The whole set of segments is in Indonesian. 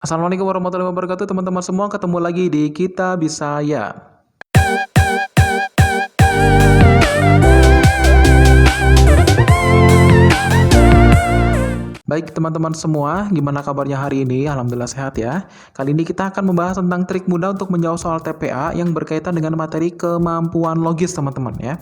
Assalamualaikum warahmatullahi wabarakatuh teman-teman semua, ketemu lagi di Kita Bisa Ya. Baik teman-teman semua, gimana kabarnya hari ini? Alhamdulillah sehat ya. Kali ini kita akan membahas tentang trik mudah untuk menjawab soal TPA yang berkaitan dengan materi kemampuan logis teman-teman ya.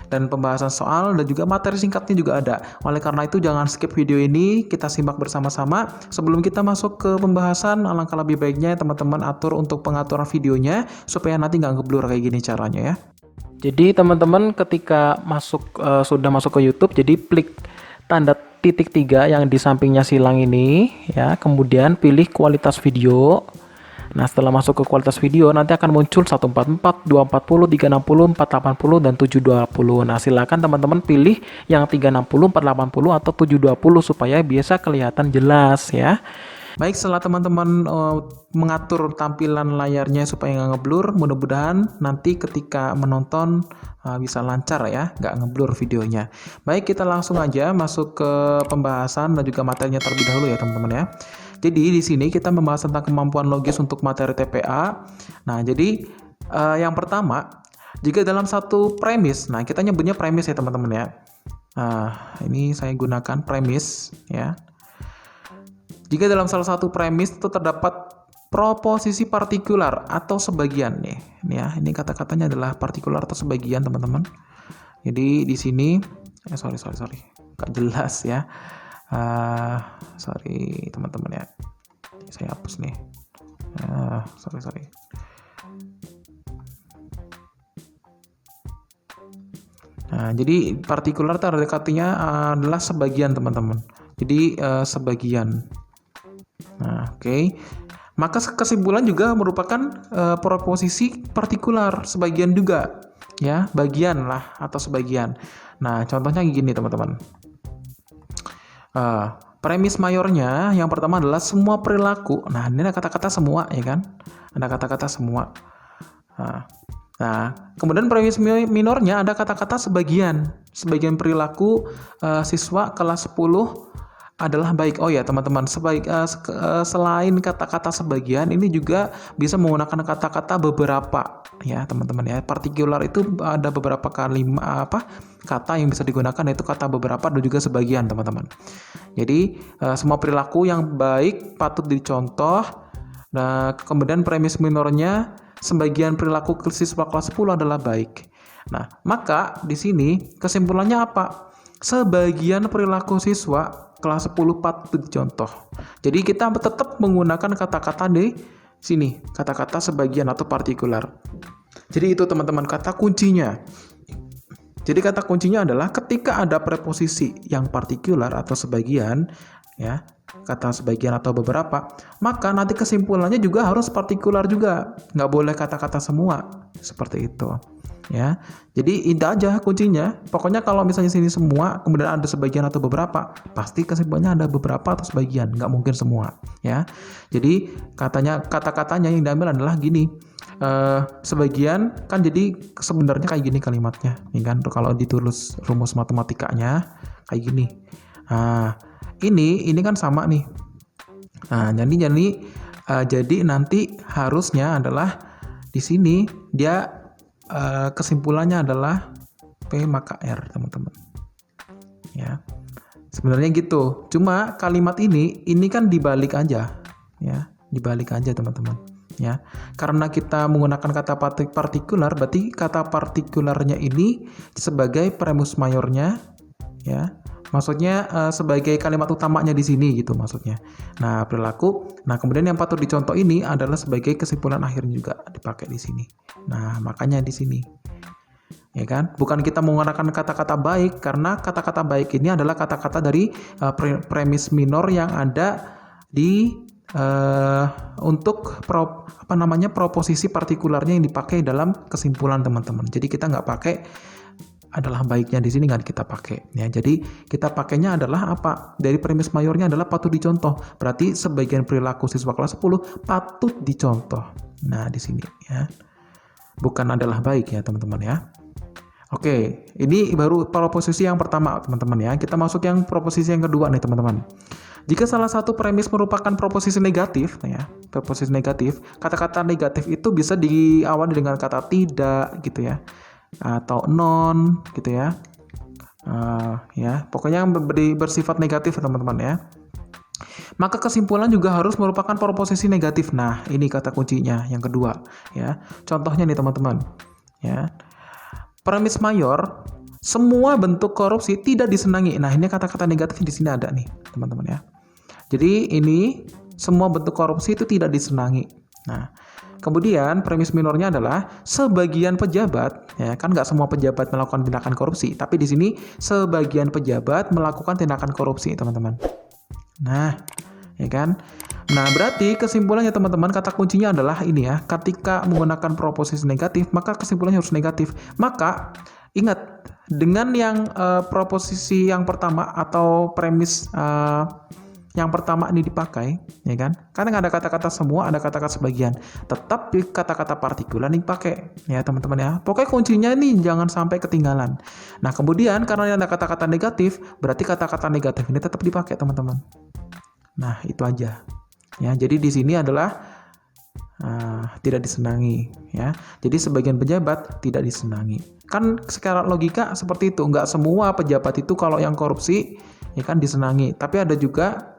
Dan pembahasan soal dan juga materi singkatnya juga ada. Oleh karena itu jangan skip video ini, kita simak bersama-sama. Sebelum kita masuk ke pembahasan, alangkah lebih baiknya teman-teman atur untuk pengaturan videonya supaya nanti nggak ngeblur kayak gini caranya ya. Jadi teman-teman ketika sudah masuk ke YouTube, jadi klik tanda titik 3 yang di sampingnya silang ini ya, kemudian pilih kualitas video. Nah, setelah masuk ke kualitas video nanti akan muncul 144, 240, 360, 480 dan 720. Nah, silakan teman-teman pilih yang 360, 480 atau 720 supaya bisa kelihatan jelas ya. Baik, setelah teman-teman mengatur tampilan layarnya supaya nggak ngeblur, mudah-mudahan nanti ketika menonton bisa lancar ya, nggak ngeblur videonya. Baik, kita langsung aja masuk ke pembahasan dan juga materinya terlebih dahulu ya teman-teman ya. Jadi di sini kita membahas tentang kemampuan logis untuk materi TPA. Nah, jadi yang pertama, jika dalam satu premis, nah kita nyebutnya premis ya teman-teman ya. Nah, ini saya gunakan premis ya. Jika dalam salah satu premis itu terdapat proposisi partikular atau sebagian nih ya, ini kata-katanya adalah partikular atau sebagian teman-teman. Jadi di sini sorry nggak jelas ya. Sorry teman-teman ya, saya hapus nih. Sorry. Nah, jadi partikular itu artinya adalah sebagian teman-teman. Jadi sebagian. Nah, oke. Maka kesimpulan juga merupakan proposisi partikular, sebagian juga, ya, bagian lah atau sebagian. Nah, contohnya gini teman-teman. Premis mayornya yang pertama adalah semua perilaku. Nah, ini ada kata-kata semua, ya kan? Ada kata-kata semua. Nah, kemudian premis minornya ada kata-kata sebagian. Sebagian perilaku siswa kelas 10 adalah baik. Oh ya teman-teman, selain kata-kata sebagian, ini juga bisa menggunakan kata-kata beberapa ya teman-teman ya. Partikular itu ada beberapa kata yang bisa digunakan, yaitu kata beberapa dan juga sebagian teman-teman. Jadi semua perilaku yang baik patut dicontoh. Nah, kemudian premis minornya sebagian perilaku siswa kelas 10 adalah baik. Nah, maka di sini kesimpulannya apa? Sebagian perilaku siswa kelas 10 patut dicontoh. Jadi kita tetap menggunakan kata-kata di sini, kata-kata sebagian atau partikular. Jadi itu teman-teman kata kuncinya. Jadi kata kuncinya adalah ketika ada preposisi yang partikular atau sebagian, ya, kata sebagian atau beberapa, maka nanti kesimpulannya juga harus partikular juga. Nggak boleh kata-kata semua, seperti itu. Ya, jadi itu aja kuncinya. Pokoknya kalau misalnya sini semua, kemudian ada sebagian atau beberapa, pasti kesimpulannya ada beberapa atau sebagian, nggak mungkin semua. Ya, jadi kata-katanya yang diambil adalah gini. Sebagian kan jadi sebenarnya kayak gini kalimatnya, ya kan? Kalau ditulis rumus matematikanya kayak gini. Nah, ini kan sama nih. Nah, jadi nanti harusnya adalah di sini dia kesimpulannya adalah P maka R teman-teman ya, sebenarnya gitu. Cuma kalimat ini kan dibalik aja ya, dibalik aja teman-teman ya, karena kita menggunakan kata partikular, berarti kata partikularnya ini sebagai premis mayornya ya, maksudnya sebagai kalimat utamanya di sini gitu maksudnya. Nah, perilaku. Nah, kemudian yang patut dicontoh ini adalah sebagai kesimpulan akhirnya juga dipakai di sini. Nah, makanya di sini. Ya kan? Bukan kita menggunakan kata-kata baik, karena kata-kata baik ini adalah kata-kata dari premis minor yang ada di untuk proposisi partikularnya yang dipakai dalam kesimpulan teman-teman. Jadi kita nggak pakai adalah baiknya di sini nggak kita pakai ya. Jadi kita pakainya adalah apa? Dari premis mayornya adalah patut dicontoh. Berarti sebagian perilaku siswa kelas 10 patut dicontoh. Nah, di sini ya. Bukan adalah baik ya, teman-teman ya. Oke, ini baru proposisi yang pertama, teman-teman ya. Kita masuk yang proposisi yang kedua nih, teman-teman. Jika salah satu premis merupakan proposisi negatif, ya, proposisi negatif, kata-kata negatif itu bisa diawali dengan kata tidak, gitu ya, atau non, gitu ya. Ya, pokoknya yang bersifat negatif, teman-teman ya. Maka kesimpulan juga harus merupakan proposisi negatif. Nah, ini kata kuncinya yang kedua, ya. Contohnya nih, teman-teman, ya. Premis mayor, semua bentuk korupsi tidak disenangi. Nah, ini kata-kata negatif di sini ada nih, teman-teman ya. Jadi ini semua bentuk korupsi itu tidak disenangi. Nah, kemudian premis minornya adalah sebagian pejabat, ya kan nggak semua pejabat melakukan tindakan korupsi, tapi di sini sebagian pejabat melakukan tindakan korupsi, teman-teman. Nah, ya kan? Nah, berarti kesimpulannya teman-teman, kata kuncinya adalah ini ya, ketika menggunakan proposisi negatif, maka kesimpulannya harus negatif. Maka, ingat, dengan yang proposisi yang pertama atau premis yang pertama ini dipakai, ya kan? Karena ada kata-kata semua, ada kata-kata sebagian. Tetap kata-kata partikular yang dipakai, ya teman-teman ya. Pokoknya kuncinya ini jangan sampai ketinggalan. Nah, kemudian karena ada kata-kata negatif, berarti kata-kata negatif ini tetap dipakai, teman-teman. Nah, itu aja. Ya, jadi di sini adalah tidak disenangi, ya. Jadi sebagian pejabat tidak disenangi. Kan secara logika seperti itu. Nggak semua pejabat itu kalau yang korupsi, ya kan disenangi. Tapi ada juga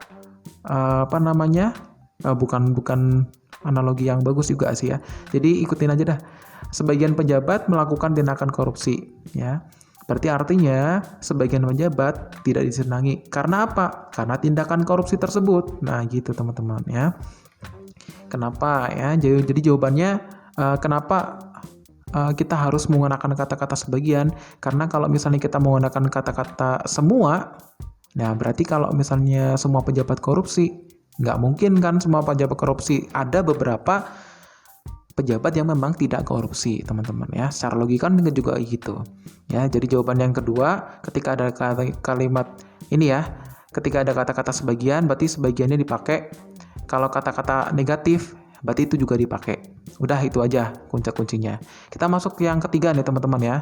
bukan analogi yang bagus juga sih ya. Jadi ikutin aja dah. Sebagian pejabat melakukan tindakan korupsi, ya. Berarti artinya sebagian pejabat tidak disenangi. Karena apa? Karena tindakan korupsi tersebut. Nah, gitu teman-teman ya. Kenapa ya? Jadi jawabannya kenapa kita harus menggunakan kata-kata sebagian? Karena kalau misalnya kita menggunakan kata-kata semua, nah berarti kalau misalnya semua pejabat korupsi, nggak mungkin kan semua pejabat korupsi. Ada beberapa pejabat yang memang tidak korupsi, teman-teman ya. Secara logika kan juga gitu. Ya, jadi jawaban yang kedua, ketika ada kalimat ini ya, ketika ada kata-kata sebagian, berarti sebagiannya dipakai. Kalau kata-kata negatif, berarti itu juga dipakai. Udah itu aja kunci-kuncinya. Kita masuk ke yang ketiga nih, teman-teman ya.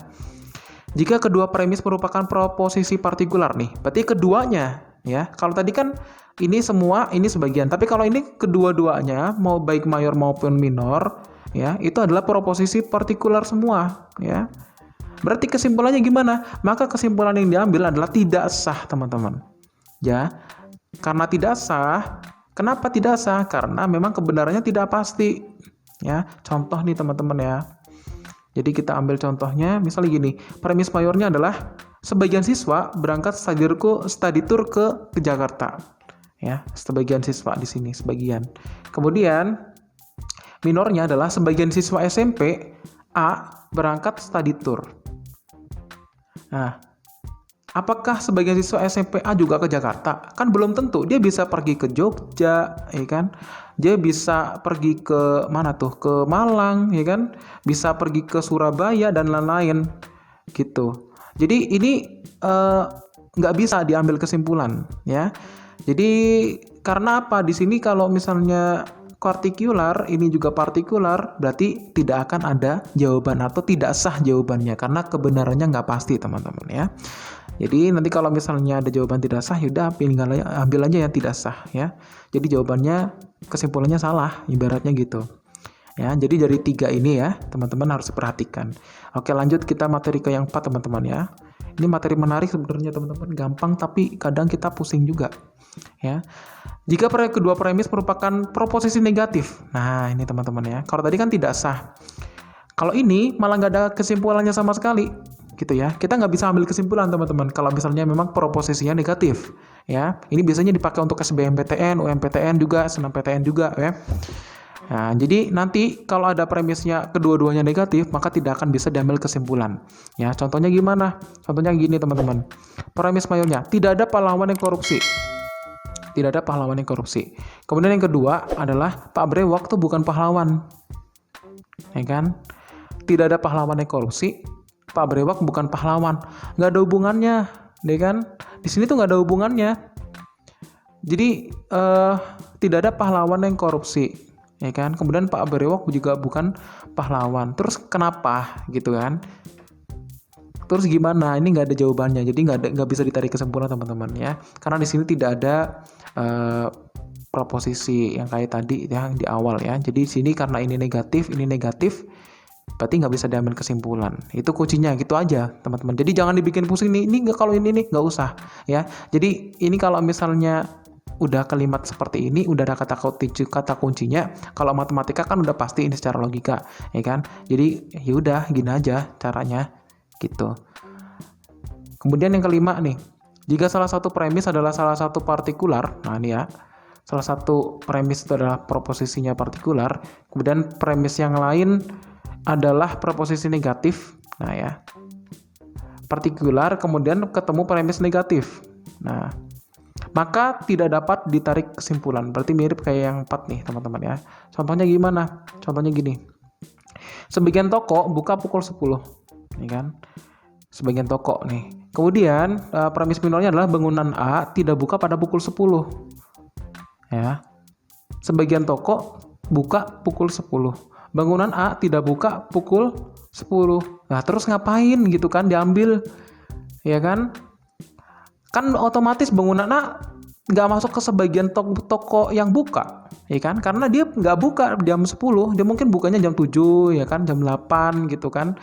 Jika kedua premis merupakan proposisi partikular nih, berarti keduanya ya. Kalau tadi kan ini semua, ini sebagian. Tapi kalau ini kedua-duanya, mau baik mayor maupun minor, ya, itu adalah proposisi partikular semua, ya. Berarti kesimpulannya gimana? Maka kesimpulan yang diambil adalah tidak sah, teman-teman. Ya. Karena tidak sah, kenapa tidak sah? Karena memang kebenarannya tidak pasti. Ya, contoh nih teman-teman ya. Jadi kita ambil contohnya, misalnya gini, premis mayornya adalah sebagian siswa berangkat study tour ke Jakarta. Ya, sebagian siswa di sini, sebagian. Kemudian minornya adalah sebagian siswa SMP A berangkat study tour. Nah, apakah sebagian siswa SMP A juga ke Jakarta? Kan belum tentu. Dia bisa pergi ke Jogja, ya kan? Dia bisa pergi ke mana tuh? Ke Malang, ya kan? Bisa pergi ke Surabaya dan lain-lain, gitu. Jadi ini nggak bisa diambil kesimpulan, ya. Jadi karena apa? Di sini kalau misalnya partikular, ini juga partikular, berarti tidak akan ada jawaban atau tidak sah jawabannya karena kebenarannya nggak pasti, teman-teman ya. Jadi nanti kalau misalnya ada jawaban tidak sah, yaudah ambil aja yang tidak sah ya. Jadi jawabannya, kesimpulannya salah, ibaratnya gitu. Ya, jadi dari 3 ini ya, teman-teman harus perhatikan. Oke, lanjut kita materi ke yang 4, teman-teman ya. Ini materi menarik sebenarnya, teman-teman, gampang tapi kadang kita pusing juga. Ya. Jika kedua premis merupakan proposisi negatif. Nah, ini teman-teman ya. Kalau tadi kan tidak sah. Kalau ini malah nggak ada kesimpulannya sama sekali, gitu ya. Kita nggak bisa ambil kesimpulan, teman-teman, kalau misalnya memang proposisinya negatif, ya. Ini biasanya dipakai untuk SBMPTN, UMPTN juga, SNMPTN juga, ya. Nah, jadi nanti kalau ada premisnya kedua-duanya negatif, maka tidak akan bisa diambil kesimpulan. Ya, contohnya gimana? Contohnya gini, teman-teman. Premis mayornya, tidak ada pahlawan yang korupsi. Tidak ada pahlawan yang korupsi. Kemudian yang kedua adalah Pak Brewok itu bukan pahlawan. Ya kan? Tidak ada pahlawan yang korupsi. Pak Brewok bukan pahlawan. Nggak ada hubungannya, ya kan? Di sini tuh nggak ada hubungannya. Jadi tidak ada pahlawan yang korupsi, ya kan? Kemudian Pak Brewok juga bukan pahlawan. Terus kenapa, gitu kan? Terus gimana? Ini nggak ada jawabannya. Jadi nggak bisa ditarik kesimpulan, teman-teman ya. Karena di sini tidak ada eh, proposisi yang kayak tadi yang di awal ya. Jadi sini karena ini negatif, berarti nggak bisa diambil kesimpulan. Itu kuncinya, gitu aja teman-teman. Jadi jangan dibikin pusing nih, ini nggak, kalau ini nih nggak usah ya. Jadi ini kalau misalnya udah kalimat seperti ini, udah ada kata kuncinya. Kalau matematika kan udah pasti ini secara logika, ya kan? Jadi yaudah gini aja caranya, gitu. Kemudian yang kelima nih, jika salah satu premis adalah salah satu partikular, nah ini ya, salah satu premis itu adalah proposisinya partikular, kemudian premis yang lain adalah proposisi negatif, nah ya, partikular, kemudian ketemu premis negatif, nah maka tidak dapat ditarik kesimpulan. Berarti mirip kayak yang 4 nih teman-teman ya. Contohnya gimana? Contohnya gini, sebagian toko buka pukul 10, ya kan? Sebagian toko nih. Kemudian premis minornya adalah bangunan A tidak buka pada pukul 10. Ya. Sebagian toko buka pukul 10. Bangunan A tidak buka pukul 10. Nah, terus ngapain gitu kan diambil? Ya kan? Kan otomatis bangunan A nggak masuk ke sebagian toko yang buka, ya kan? Karena dia nggak buka jam 10, dia mungkin bukanya jam 7, ya kan? Jam 8 gitu kan.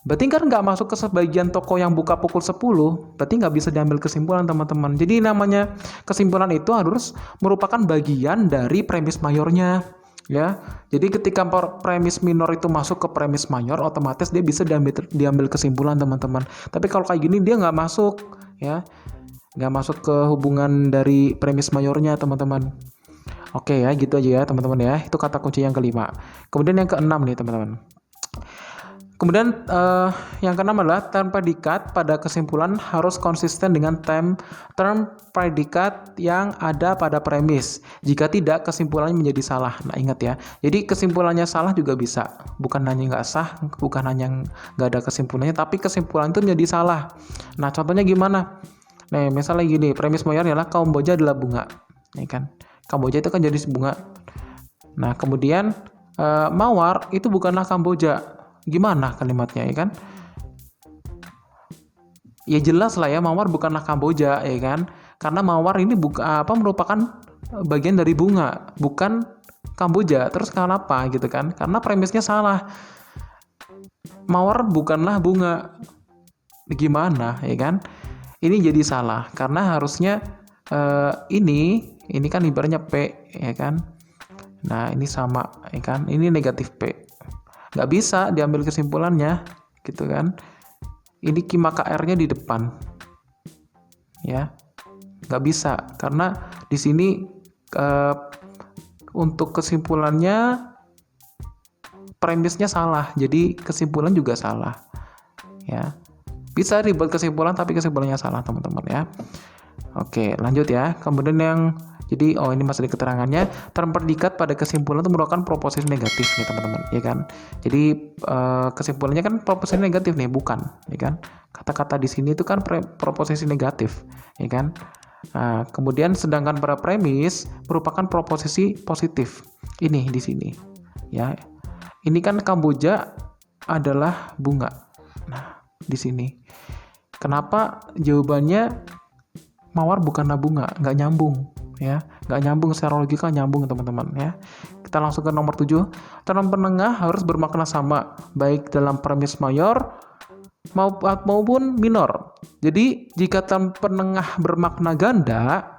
Berarti kan nggak masuk ke sebagian toko yang buka pukul 10, berarti nggak bisa diambil kesimpulan teman-teman. Jadi namanya kesimpulan itu harus merupakan bagian dari premis mayornya, ya. Jadi ketika premis minor itu masuk ke premis mayor, otomatis dia bisa diambil kesimpulan teman-teman. Tapi kalau kayak gini dia nggak masuk, ya, nggak masuk ke hubungan dari premis mayornya teman-teman. Oke ya, gitu aja ya teman-teman ya. Itu kata kunci yang kelima. Kemudian yang keenam nih teman-teman. Kemudian yang keenam adalah term predikat pada kesimpulan harus konsisten dengan term predikat yang ada pada premis. Jika tidak, kesimpulannya menjadi salah. Nah, ingat ya. Jadi kesimpulannya salah juga bisa. Bukan hanya nggak sah, bukan hanya nggak ada kesimpulannya, tapi kesimpulan itu menjadi salah. Nah, contohnya gimana? Nah, misalnya gini, premis mayornya adalah Kamboja adalah bunga. Ya kan? Kamboja itu kan jadi bunga. Nah, kemudian mawar itu bukanlah Kamboja. Gimana kalimatnya, ya kan? Ya jelas lah ya, mawar bukanlah Kamboja, ya kan? Karena mawar ini merupakan bagian dari bunga, bukan Kamboja. Terus kenapa gitu kan? Karena premisnya salah. Mawar bukanlah bunga. Gimana, ya kan? Ini jadi salah karena harusnya ini kan ibaratnya P, ya kan? Nah, ini sama, ya kan? Ini negatif P. Nggak bisa diambil kesimpulannya, gitu kan? Ini maka R-nya di depan, ya, nggak bisa karena di sini untuk kesimpulannya premisnya salah, jadi kesimpulan juga salah, ya. Bisa dibuat kesimpulan tapi kesimpulannya salah teman-teman ya. Oke, lanjut ya. Kemudian jadi ini masih di keterangannya, term predikat pada kesimpulan itu merupakan proposisi negatif nih teman-teman, ya kan? Jadi kesimpulannya kan proposisi negatif nih, bukan, ya kan? Kata-kata di sini itu kan proposisi negatif, ya kan? Nah, kemudian sedangkan pada premis merupakan proposisi positif. Ini di sini, ya. Ini kan Kamboja adalah bunga. Nah, di sini. Kenapa jawabannya mawar bukanlah bunga? Nggak nyambung. Ya, nggak nyambung secara logika, nyambung teman-teman ya. Kita langsung ke nomor 7. Term penengah harus bermakna sama baik dalam premis mayor maupun minor. Jadi jika term penengah bermakna ganda,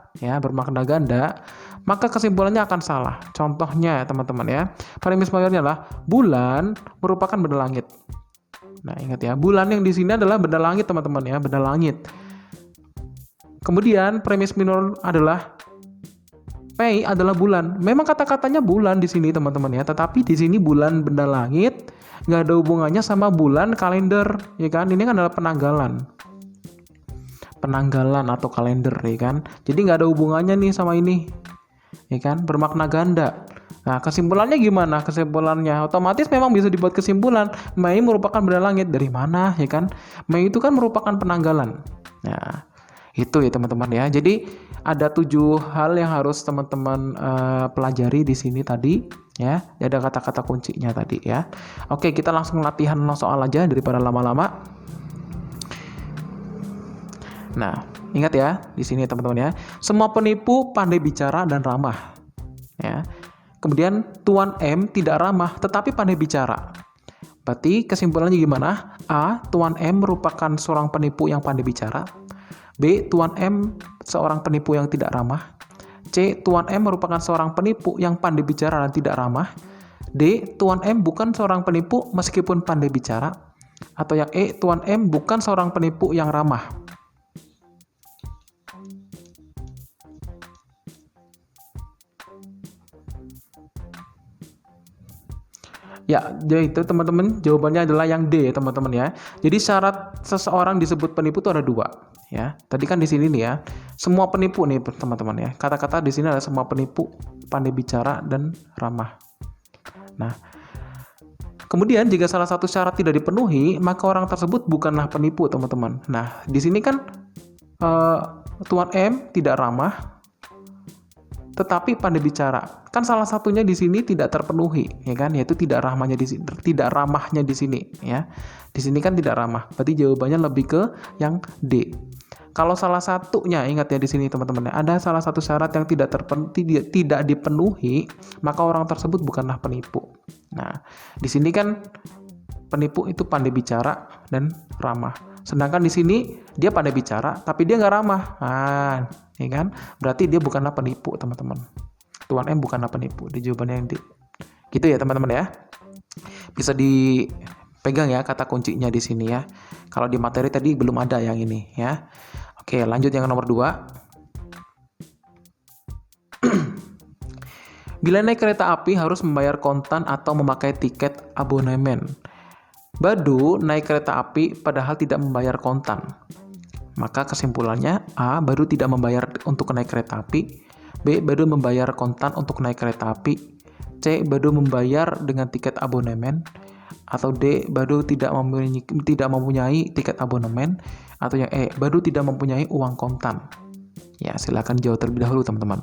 maka kesimpulannya akan salah. Contohnya teman-teman ya, premis mayornya adalah bulan merupakan benda langit. Nah, ingat ya, bulan yang di sini adalah benda langit teman-teman ya, benda langit. Kemudian premis minor adalah Mei adalah bulan. Memang kata-katanya bulan di sini teman-teman ya, tetapi di sini bulan benda langit nggak ada hubungannya sama bulan kalender, ya kan? Ini kan adalah penanggalan atau kalender, ya kan? Jadi nggak ada hubungannya nih sama ini, ya kan? Bermakna ganda. Nah, kesimpulannya gimana? Kesimpulannya otomatis memang bisa dibuat kesimpulan Mei merupakan benda langit. Dari mana, ya kan? Mei itu kan merupakan penanggalan. Nah, itu ya teman-teman ya. Jadi ada 7 hal yang harus teman-teman pelajari di sini tadi ya. Ada kata-kata kuncinya tadi ya. Oke, kita langsung latihan soal aja daripada lama-lama. Nah, Ingat ya, di sini teman-teman ya. Semua penipu pandai bicara dan ramah. Ya. Kemudian Tuan M tidak ramah tetapi pandai bicara. Berarti kesimpulannya gimana? A. Tuan M merupakan seorang penipu yang pandai bicara. B. Tuan M seorang penipu yang tidak ramah. C. Tuan M merupakan seorang penipu yang pandai bicara dan tidak ramah. D. Tuan M bukan seorang penipu meskipun pandai bicara. Atau yang E. Tuan M bukan seorang penipu yang ramah. Ya, jadi itu teman-teman, jawabannya adalah yang D ya teman-teman ya. Jadi syarat seseorang disebut penipu itu ada dua ya. Tadi kan di sini nih ya, semua penipu nih teman-teman ya. Kata-kata di sini adalah semua penipu pandai bicara dan ramah. Nah, kemudian jika salah satu syarat tidak dipenuhi, maka orang tersebut bukanlah penipu teman-teman. Nah, di sini kan Tuan M tidak ramah tetapi pandai bicara. Kan salah satunya di sini tidak terpenuhi, ya kan? Yaitu tidak ramahnya di sini, ya. Di sini kan tidak ramah. Berarti jawabannya lebih ke yang D. Kalau salah satunya, ingat ya di sini teman-teman, ada salah satu syarat yang tidak dipenuhi, maka orang tersebut bukanlah penipu. Nah, di sini kan penipu itu pandai bicara dan ramah. Sedangkan di sini dia pandai bicara, tapi dia nggak ramah. Nah, ya kan? Berarti dia bukanlah penipu, teman-teman. Tuan M bukanlah penipu. Di jawabannya yang D. Gitu ya, teman-teman ya. Bisa dipegang ya kata kuncinya di sini ya. Kalau di materi tadi belum ada yang ini ya. Oke, lanjut yang nomor 2. Bila naik kereta api harus membayar kontan atau memakai tiket abonemen. Badu naik kereta api padahal tidak membayar kontan. Maka kesimpulannya A. Badu tidak membayar untuk naik kereta api. B. Badu membayar kontan untuk naik kereta api. C. Badu membayar dengan tiket abonemen. Atau D. Badu tidak mempunyai tiket abonemen. Atau yang E. Badu tidak mempunyai uang kontan. Ya, silakan jawab terlebih dahulu teman-teman.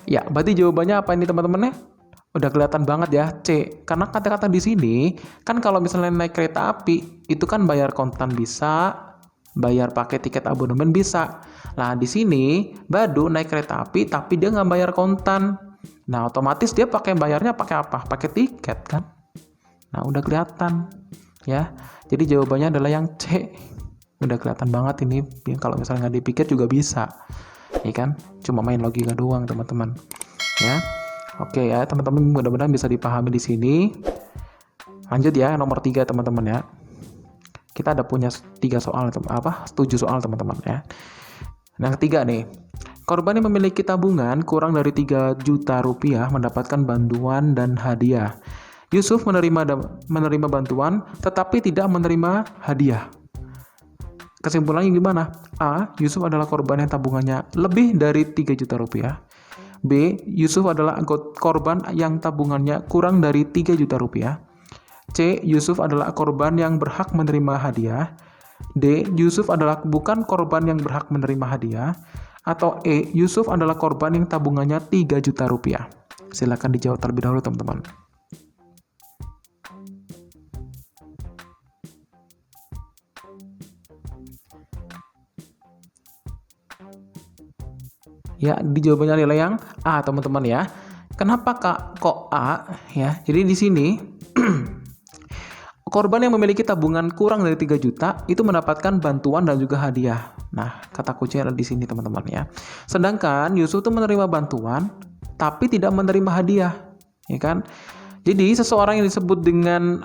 Ya, berarti jawabannya apa ini teman-teman ya? Udah kelihatan banget ya, C. Karena kata-kata di sini, kan kalau misalnya naik kereta api, itu kan bayar kontan bisa, bayar pakai tiket abonemen bisa. Nah, di sini, Badu naik kereta api, tapi dia nggak bayar kontan. Nah, otomatis dia bayarnya pakai apa? Pakai tiket kan? Nah, udah kelihatan ya. Jadi jawabannya adalah yang C. Udah kelihatan banget ini, kalau misalnya nggak dipikir juga bisa. Ya kan? Cuma main logika doang, teman-teman. Ya. Oke ya, teman-teman, mudah-mudahan bisa dipahami di sini. Lanjut ya, nomor 3 teman-teman ya. Kita ada punya 7 soal teman-teman ya. Yang ketiga nih. Korban yang memiliki tabungan kurang dari 3 juta rupiah mendapatkan bantuan dan hadiah. Yusuf menerima bantuan tetapi tidak menerima hadiah. Kesimpulannya gimana? A. Yusuf adalah korban yang tabungannya lebih dari 3 juta rupiah. B. Yusuf adalah korban yang tabungannya kurang dari 3 juta rupiah. C. Yusuf adalah korban yang berhak menerima hadiah. D. Yusuf adalah bukan korban yang berhak menerima hadiah. Atau E. Yusuf adalah korban yang tabungannya 3 juta rupiah. Silakan dijawab terlebih dahulu teman-teman. Ya, di jawabannya adalah yang A, teman-teman ya. Kenapa kok A? Ya, jadi di sini korban yang memiliki tabungan kurang dari 3 juta itu mendapatkan bantuan dan juga hadiah. Nah, kata kuncinya ada di sini, teman-teman ya. Sedangkan Yusuf itu menerima bantuan tapi tidak menerima hadiah, ya kan? Jadi seseorang yang disebut dengan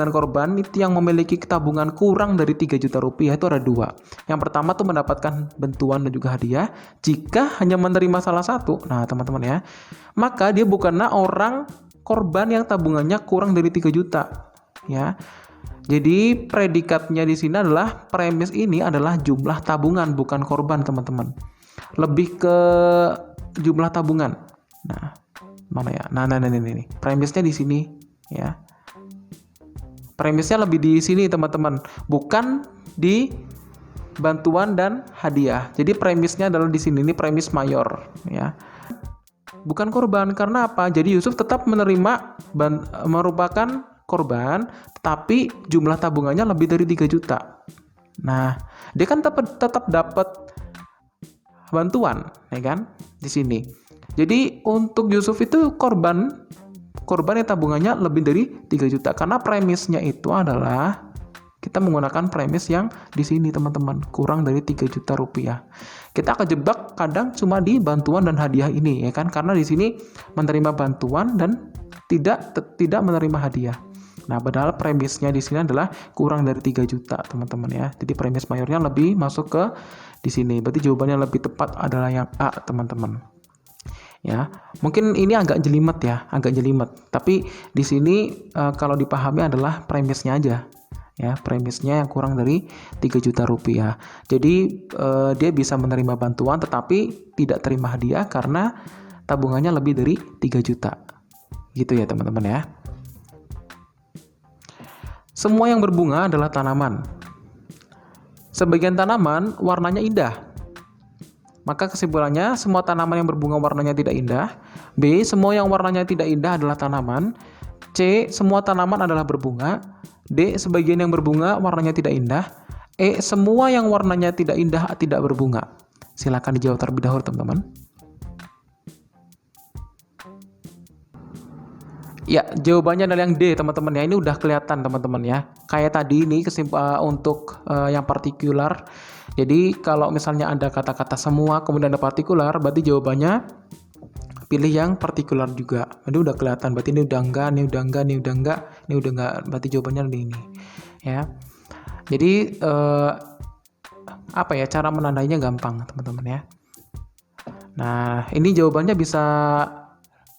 korban itu yang memiliki tabungan kurang dari 3 juta rupiah itu ada 2. Yang pertama tuh mendapatkan bantuan dan juga hadiah. Jika hanya menerima salah satu, nah teman-teman ya, maka dia bukanlah orang korban yang tabungannya kurang dari 3 juta. Ya. Jadi predikatnya di sini adalah premis ini adalah jumlah tabungan bukan korban, teman-teman. Lebih ke jumlah tabungan. Nah, mana ya? Nah, ini. Premisnya di sini ya. Premisnya lebih di sini, teman-teman. Bukan di bantuan dan hadiah. Jadi premisnya adalah di sini, ini premis mayor ya. Bukan korban, karena apa? Jadi Yusuf tetap merupakan korban, tetapi jumlah tabungannya lebih dari 3 juta. Nah, dia kan tetap dapat bantuan, ya kan? Di sini. Jadi untuk Yusuf itu korban yang tabungannya lebih dari 3 juta, karena premisnya itu adalah kita menggunakan premis yang di sini teman-teman, kurang dari 3 juta rupiah. Kita kejebak kadang cuma di bantuan dan hadiah ini, ya kan? Karena di sini menerima bantuan dan tidak menerima hadiah. Nah, padahal premisnya di sini adalah kurang dari 3 juta, teman-teman ya. Jadi premis mayornya lebih masuk ke di sini. Berarti jawabannya lebih tepat adalah yang A, teman-teman. Ya, mungkin ini agak jelimet ya, Tapi di sini kalau dipahami adalah premisnya aja. Ya, premisnya yang kurang dari 3 juta rupiah. Jadi dia bisa menerima bantuan tetapi tidak terima hadiah karena tabungannya lebih dari 3 juta. Gitu ya, teman-teman ya. Semua yang berbunga adalah tanaman. Sebagian tanaman warnanya indah. Maka kesimpulannya, semua tanaman yang berbunga warnanya tidak indah. B, semua yang warnanya tidak indah adalah tanaman. C, semua tanaman adalah berbunga. D, sebagian yang berbunga warnanya tidak indah. E, semua yang warnanya tidak indah tidak berbunga. Silakan dijawab terlebih dahulu, teman-teman. Ya, jawabannya adalah yang D, teman-teman ya. Ini udah kelihatan, teman-teman ya. Kayak tadi ini untuk yang partikular. Jadi kalau misalnya ada kata-kata semua kemudian ada partikular, berarti jawabannya pilih yang partikular juga. Jadi udah kelihatan, berarti ini udah enggak, ini udah enggak, ini udah enggak, ini udah enggak. Berarti jawabannya ini. Ya. Jadi cara menandainya gampang, teman-teman ya. Nah, ini jawabannya bisa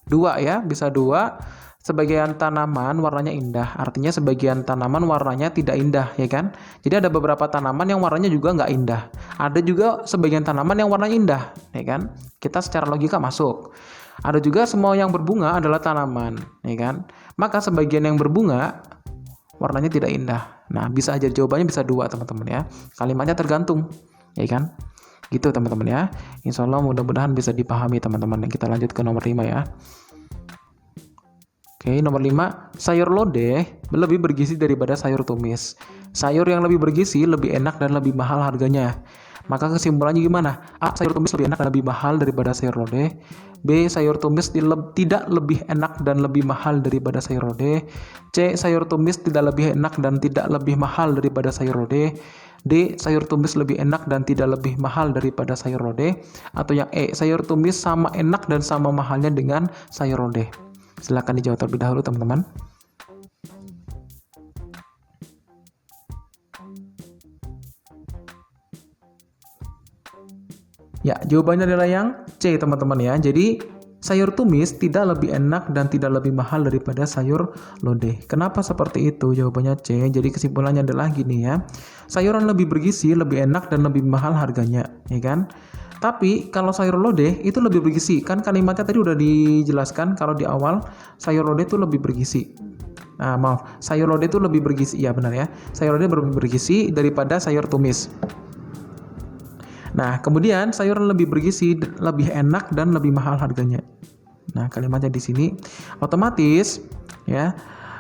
2 ya, bisa 2. Sebagian tanaman warnanya indah, artinya sebagian tanaman warnanya tidak indah, ya kan? Jadi ada beberapa tanaman yang warnanya juga nggak indah. Ada juga sebagian tanaman yang warnanya indah, ya kan? Kita secara logika masuk. Ada juga semua yang berbunga adalah tanaman, ya kan? Maka sebagian yang berbunga warnanya tidak indah. Nah, bisa aja jawabannya bisa 2, teman-teman ya. Kalimatnya tergantung, ya kan? Gitu, teman-teman ya. Insya Allah mudah-mudahan bisa dipahami, teman-teman. Kita lanjut ke nomor 5 ya. Oke, nomor 5, sayur lodeh lebih bergizi daripada sayur tumis. Sayur yang lebih bergizi lebih enak dan lebih mahal harganya. Maka kesimpulannya gimana? A, sayur tumis lebih enak dan lebih mahal daripada sayur lodeh. B, sayur tumis tidak lebih enak dan lebih mahal daripada sayur lodeh. C, sayur tumis tidak lebih enak dan tidak lebih mahal daripada sayur lodeh. D, sayur tumis lebih enak dan tidak lebih mahal daripada sayur lodeh. Atau yang E, sayur tumis sama enak dan sama mahalnya dengan sayur lodeh. Silakan dijawab terlebih dahulu, teman-teman. Ya, jawabannya adalah yang C, teman-teman ya. Jadi sayur tumis tidak lebih enak dan tidak lebih mahal daripada sayur lodeh. Kenapa seperti itu? Jawabannya C. Jadi kesimpulannya adalah gini ya. Sayuran lebih bergizi, lebih enak dan lebih mahal harganya, ya kan? Tapi kalau sayur lodeh itu lebih bergizi. Kan kalimatnya tadi udah dijelaskan kalau di awal sayur lodeh itu lebih bergizi. Nah, maaf, sayur lodeh itu lebih bergizi. Ya benar ya. Sayur lodeh lebih bergizi daripada sayur tumis. Nah, kemudian sayuran lebih bergizi, lebih enak dan lebih mahal harganya. Nah, kalimatnya di sini otomatis ya.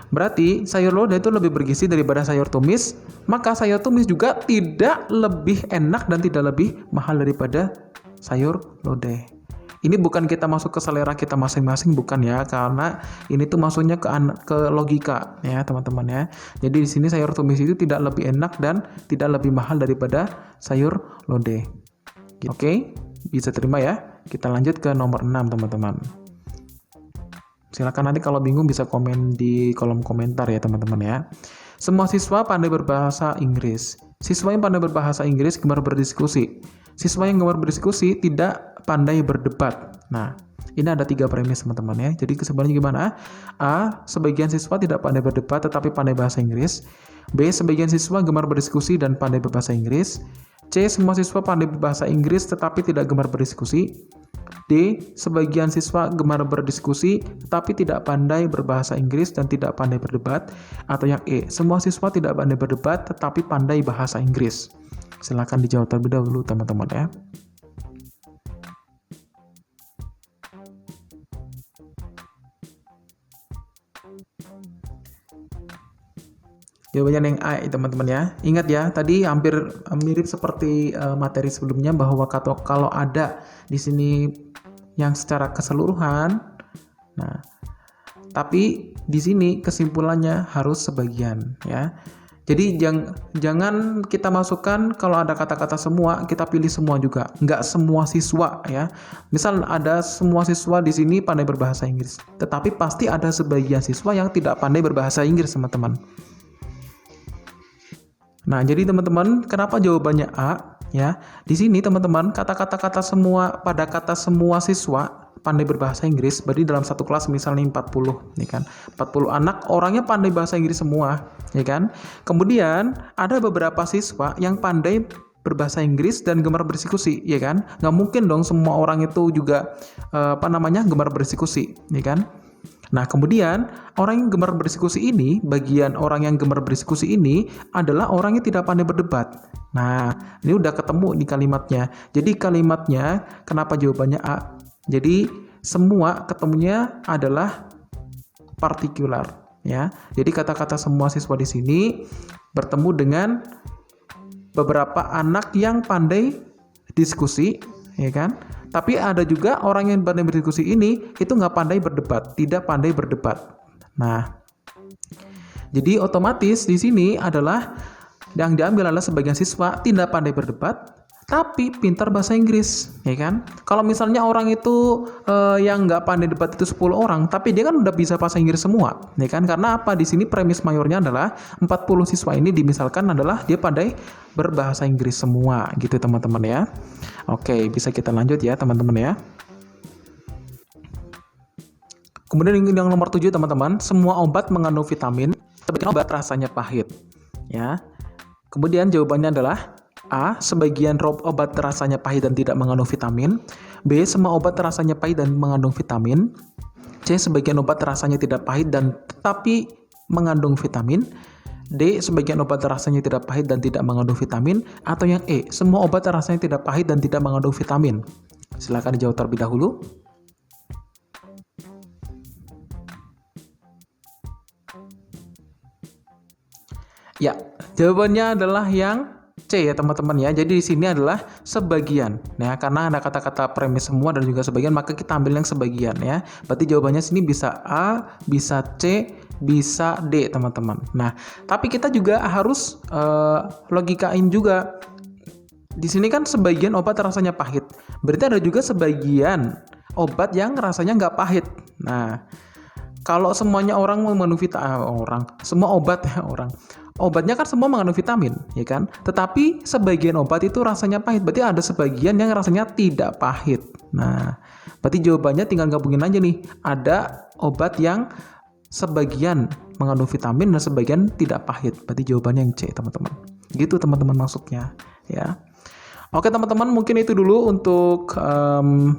Berarti sayur lodeh itu lebih bergizi daripada sayur tumis, maka sayur tumis juga tidak lebih enak dan tidak lebih mahal daripada sayur lodeh. Ini bukan kita masuk ke selera kita masing-masing, bukan ya, karena ini tuh masuknya ke logika ya, teman-teman ya. Jadi di sini sayur tumis itu tidak lebih enak dan tidak lebih mahal daripada sayur lodeh. Oke, bisa terima ya. Kita lanjut ke nomor 6, teman-teman. Silakan nanti kalau bingung bisa komen di kolom komentar ya, teman-teman ya. Semua siswa pandai berbahasa Inggris. Siswa yang pandai berbahasa Inggris gemar berdiskusi. Siswa yang gemar berdiskusi tidak pandai berdebat. Nah, ini ada 3 premis, teman-teman ya. Jadi kesimpulannya gimana? A, sebagian siswa tidak pandai berdebat tetapi pandai bahasa Inggris. B, sebagian siswa gemar berdiskusi dan pandai berbahasa Inggris. C, semua siswa pandai berbahasa Inggris tetapi tidak gemar berdiskusi. D, sebagian siswa gemar berdiskusi tetapi tidak pandai berbahasa Inggris dan tidak pandai berdebat. Atau yang E, semua siswa tidak pandai berdebat tetapi pandai bahasa Inggris. Silakan dijawab terlebih dahulu, teman-teman ya. Jawabannya yang A ya, teman-teman ya. Ingat ya, tadi hampir mirip seperti materi sebelumnya bahwa kalau ada di sini yang secara keseluruhan, nah, tapi di sini kesimpulannya harus sebagian ya. Jadi jangan kita masukkan kalau ada kata-kata semua, kita pilih semua juga. Nggak semua siswa ya. Misal ada semua siswa di sini pandai berbahasa Inggris, tetapi pasti ada sebagian siswa yang tidak pandai berbahasa Inggris, teman-teman. Nah, jadi teman-teman, kenapa jawabannya A? Ya, di sini teman-teman, kata-kata semua pada kata semua siswa pandai berbahasa Inggris, berarti dalam satu kelas misalnya 40, ya kan? 40 anak orangnya pandai bahasa Inggris semua, ya kan? Kemudian ada beberapa siswa yang pandai berbahasa Inggris dan gemar berdiskusi, ya kan? Nggak mungkin dong semua orang itu juga gemar berdiskusi, ya kan? Nah, kemudian orang yang gemar berdiskusi ini, bagian orang yang gemar berdiskusi ini adalah orang yang tidak pandai berdebat. Nah, ini udah ketemu di kalimatnya. Jadi kalimatnya kenapa jawabannya A? Jadi semua ketemunya adalah partikular, ya. Jadi kata-kata semua siswa di sini bertemu dengan beberapa anak yang pandai diskusi, ya kan? Tapi ada juga orang yang pandai berdiskusi ini itu nggak pandai berdebat, tidak pandai berdebat. Nah, jadi otomatis di sini adalah yang diambil adalah sebagian siswa tidak pandai berdebat, tapi pintar bahasa Inggris, ya kan? Kalau misalnya orang itu yang nggak pandai debat itu 10 orang, tapi dia kan udah bisa bahasa Inggris semua, ya kan? Karena apa? Di sini premis mayornya adalah 40 siswa ini dimisalkan adalah dia pandai berbahasa Inggris semua, gitu teman-teman ya. Oke, bisa kita lanjut ya teman-teman ya. Kemudian yang nomor 7 teman-teman, semua obat mengandung vitamin, sebagian obat rasanya pahit, ya. Kemudian jawabannya adalah A. Sebagian obat rasanya pahit dan tidak mengandung vitamin. B. Semua obat rasanya pahit dan mengandung vitamin. C. Sebagian obat rasanya tidak pahit dan tetapi mengandung vitamin. D. Sebagian obat rasanya tidak pahit dan tidak mengandung vitamin. Atau yang E. Semua obat rasanya tidak pahit dan tidak mengandung vitamin. Silakan dijawab terlebih dahulu. Ya, jawabannya adalah yang C ya teman-teman ya. Jadi di sini adalah sebagian. Nah, karena ada kata-kata premis semua dan juga sebagian, maka kita ambil yang sebagian ya. Berarti jawabannya sini bisa A, bisa C, bisa D teman-teman. Nah, tapi kita juga harus logikain juga. Di sini kan sebagian obat rasanya pahit. Berarti ada juga sebagian obat yang rasanya nggak pahit. Nah, kalau semuanya orang mengandung semua obat ya obatnya kan semua mengandung vitamin, ya kan? Tetapi sebagian obat itu rasanya pahit, berarti ada sebagian yang rasanya tidak pahit. Nah, berarti jawabannya tinggal gabungin aja nih. Ada obat yang sebagian mengandung vitamin dan sebagian tidak pahit. Berarti jawabannya yang C, teman-teman. Gitu teman-teman maksudnya, ya. Oke teman-teman, mungkin itu dulu untuk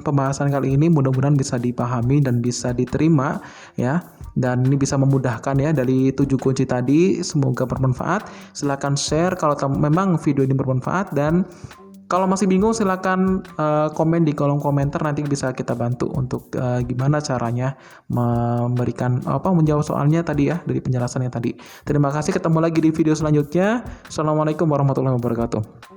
pembahasan kali ini. Mudah-mudahan bisa dipahami dan bisa diterima ya. Dan ini bisa memudahkan ya dari 7 kunci tadi. Semoga bermanfaat. Silakan share kalau memang video ini bermanfaat, dan kalau masih bingung silakan komen di kolom komentar, nanti bisa kita bantu untuk gimana caranya menjawab soalnya tadi ya dari penjelasannya tadi. Terima kasih, ketemu lagi di video selanjutnya. Assalamualaikum warahmatullahi wabarakatuh.